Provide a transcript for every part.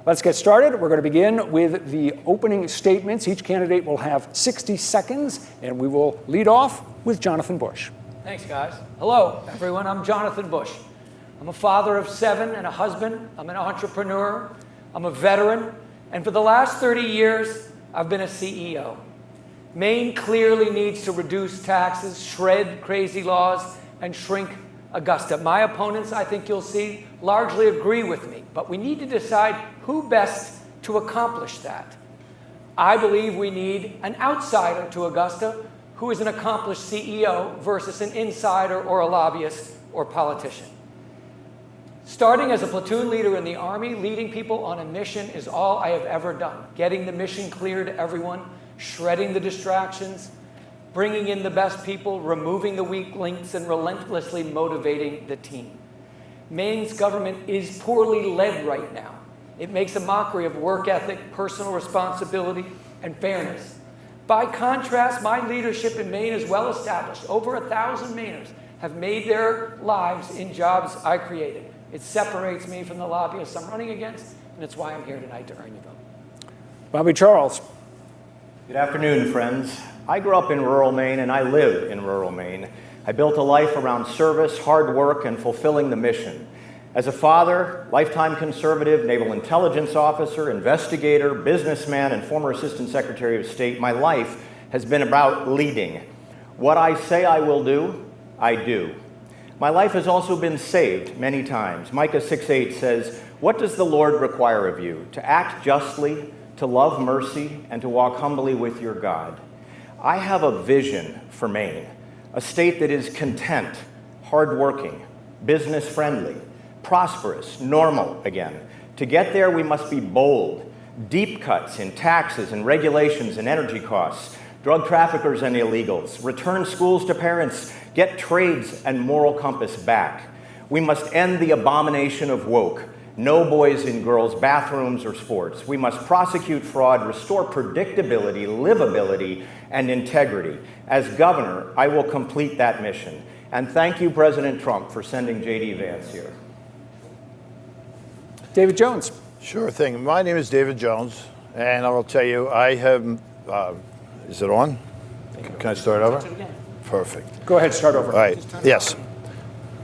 Let's get started. We're going to begin with the opening statements. Each candidate will have 60 seconds, and we will lead off with Jonathan Bush. Thanks, guys. Hello, everyone. I'm Jonathan Bush. I'm a father of 7 and a husband. I'm an entrepreneur. I'm a veteran. And for the last 30 years, I've been a CEO. Maine clearly needs to reduce taxes, shred crazy laws, and shrink Augusta. My opponents, I think you'll see, largely agree with me, but we need to decide who best to accomplish that. I believe we need an outsider to Augusta who is an accomplished CEO versus an insider or a lobbyist or politician. Starting as a platoon leader in the Army, leading people on a mission is all I have ever done. Getting the mission clear to everyone, shredding the distractions, bringing in the best people, removing the weak links, and relentlessly motivating the team. Maine's government is poorly led right now. It makes a mockery of work ethic, personal responsibility, and fairness. By contrast, my leadership in Maine is well established. Over 1,000 Mainers have made their lives in jobs I created. It separates me from the lobbyists I'm running against, and it's why I'm here tonight to earn your vote. Bobby Charles. Good afternoon, friends. I grew up in rural Maine, and I live in rural Maine. I built a life around service, hard work, and fulfilling the mission. As a father, lifetime conservative, naval intelligence officer, investigator, businessman, and former assistant secretary of state, my life has been about leading. What I say I will do, I do. My life has also been saved many times. Micah 6:8 says, "What does the Lord require of you? To act justly, to love mercy, and to walk humbly with your God." I have a vision for Maine, a state that is content, hardworking, business-friendly, prosperous, normal again. To get there, we must be bold, deep cuts in taxes and regulations and energy costs, drug traffickers and illegals, return schools to parents, get trades and moral compass back. We must end the abomination of woke. No boys in girls' bathrooms or sports. We must prosecute fraud, restore predictability, livability, and integrity. As governor, I will complete that mission. And thank you, President Trump, for sending J.D. Vance here. David Jones. Sure thing. My name is David Jones, and I will tell you, I have, is it on? Can I start over? Perfect. Go ahead, start over. All right, yes.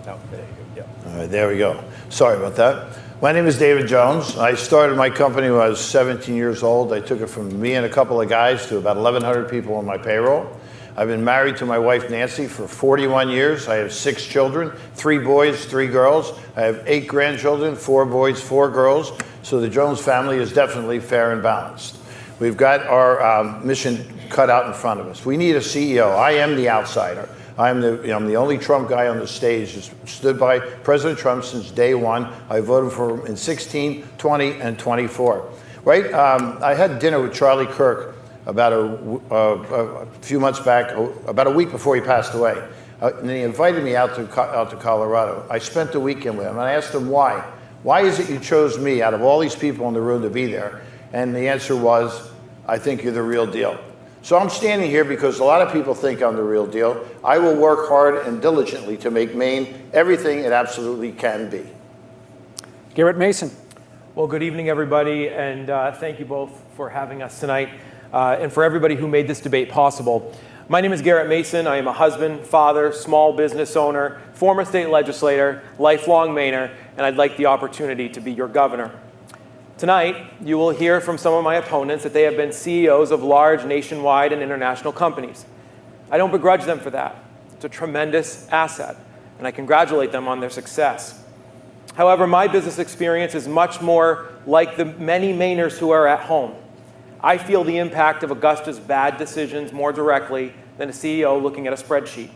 No, there you go. Yep. All right, there we go. Sorry about that. My name is David Jones. I started my company when I was 17 years old. I took it from me and a couple of guys to about 1,100 people on my payroll. I've been married to my wife, Nancy, for 41 years. I have 6 children, 3 boys, 3 girls. I have 8 grandchildren, 4 boys, 4 girls. So the Jones family is definitely fair and balanced. We've got our mission cut out in front of us. We need a CEO. I am the outsider. I'm the only Trump guy on the stage who's stood by President Trump since day one. I voted for him in 16, 20, and 24. Right? I had dinner with Charlie Kirk about a few months back, about a week before he passed away. And he invited me out to Colorado. I spent the weekend with him, and I asked him why. Why is it you chose me out of all these people in the room to be there? And the answer was, I think you're the real deal. So I'm standing here because a lot of people think I'm the real deal. I will work hard and diligently to make Maine everything it absolutely can be. Garrett Mason. Well, good evening, everybody, and thank you both for having us tonight, and for everybody who made this debate possible. My name is Garrett Mason. I am a husband, father, small business owner, former state legislator, lifelong Mainer, and I'd like the opportunity to be your governor. Tonight, you will hear from some of my opponents that they have been CEOs of large nationwide and international companies. I don't begrudge them for that. It's a tremendous asset, and I congratulate them on their success. However, my business experience is much more like the many Mainers who are at home. I feel the impact of Augusta's bad decisions more directly than a CEO looking at a spreadsheet.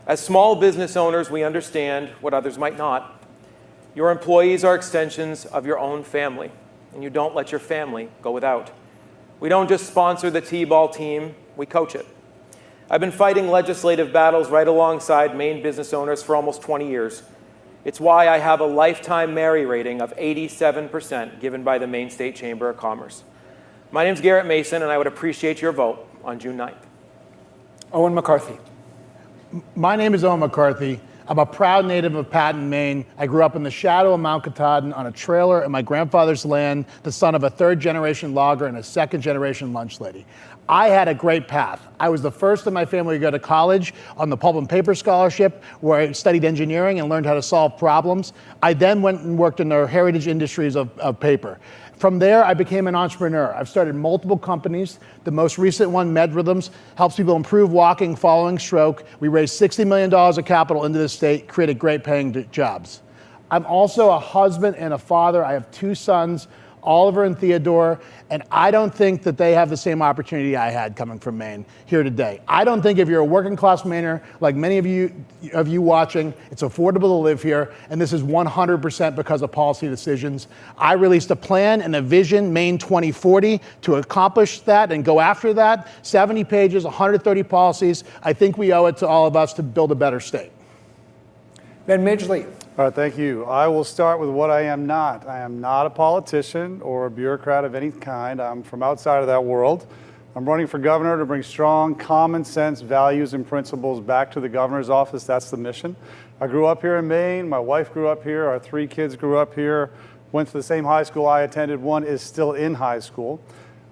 As small business owners, we understand what others might not. Your employees are extensions of your own family, and you don't let your family go without. We don't just sponsor the T-ball team, we coach it. I've been fighting legislative battles right alongside Maine business owners for almost 20 years. It's why I have a lifetime Mary rating of 87% given by the Maine State Chamber of Commerce. My name's Garrett Mason, and I would appreciate your vote on June 9th. Owen McCarthy. My name is Owen McCarthy. I'm a proud native of Patten, Maine. I grew up in the shadow of Mount Katahdin on a trailer in my grandfather's land, the son of a third-generation logger and a second-generation lunch lady. I had a great path. I was the first in my family to go to college on the Pulp and Paper Scholarship, where I studied engineering and learned how to solve problems. I then went and worked in the heritage industries of paper. From there, I became an entrepreneur. I've started multiple companies. The most recent one, MedRhythms, helps people improve walking following stroke. We raised $60 million of capital into the state, created great paying jobs. I'm also a husband and a father. I have 2 sons, Oliver and Theodore, and I don't think that they have the same opportunity I had coming from Maine here today. I don't think if you're a working class Mainer, like many of you watching, it's affordable to live here, and this is 100% because of policy decisions. I released a plan and a vision, Maine 2040, to accomplish that and go after that. 70 pages, 130 policies. I think we owe it to all of us to build a better state. Ben Midgley. All right, thank you. I will start with what I am not. I am not a politician or a bureaucrat of any kind. I'm from outside of that world. I'm running for governor to bring strong, common sense values and principles back to the governor's office. That's the mission. I grew up here in Maine. My wife grew up here. Our 3 kids grew up here. Went to the same high school I attended. One is still in high school.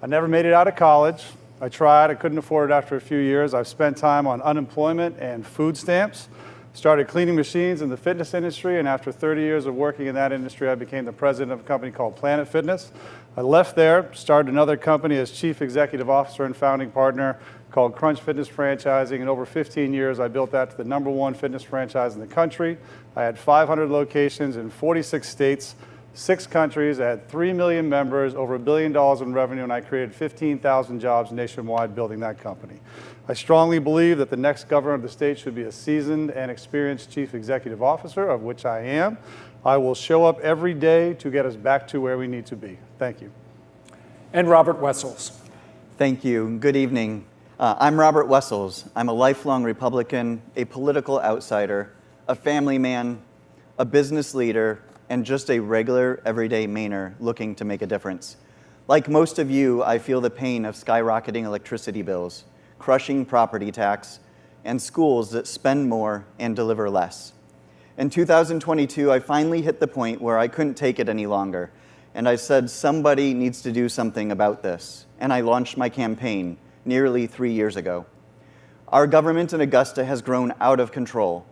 I never made it out of college. I tried. I couldn't afford it after a few years. I've spent time on unemployment and food stamps. Started cleaning machines in the fitness industry, and after 30 years of working in that industry, I became the president of a company called Planet Fitness. I left there, started another company as chief executive officer and founding partner called Crunch Fitness Franchising. In over 15 years, I built that to the #1 fitness franchise in the country. I had 500 locations in 46 states, 6 countries. I had 3 million members, over $1 billion in revenue, and I created 15,000 jobs nationwide building that company. I strongly believe that the next governor of the state should be a seasoned and experienced chief executive officer, of which I am. I will show up every day to get us back to where we need to be. Thank you. And Robert Wessels. Thank you. Good evening. I'm Robert Wessels. I'm a lifelong Republican, a political outsider, a family man, a business leader, and just a regular, everyday Mainer looking to make a difference. Like most of you, I feel the pain of skyrocketing electricity bills, crushing property tax, and schools that spend more and deliver less. In 2022, I finally hit the point where I couldn't take it any longer, and I said somebody needs to do something about this, and I launched my campaign nearly 3 years ago. Our government in Augusta has grown out of control.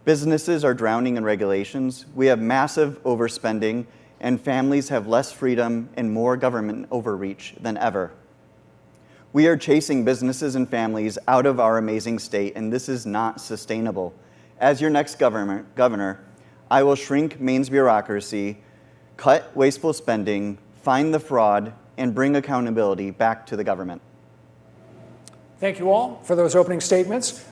Businesses are drowning in regulations, we have massive overspending, and families have less freedom and more government overreach than ever. We are chasing businesses and families out of our amazing state, and this is not sustainable. As your next governor, I will shrink Maine's bureaucracy, cut wasteful spending, find the fraud, and bring accountability back to the government. Thank you all for those opening statements.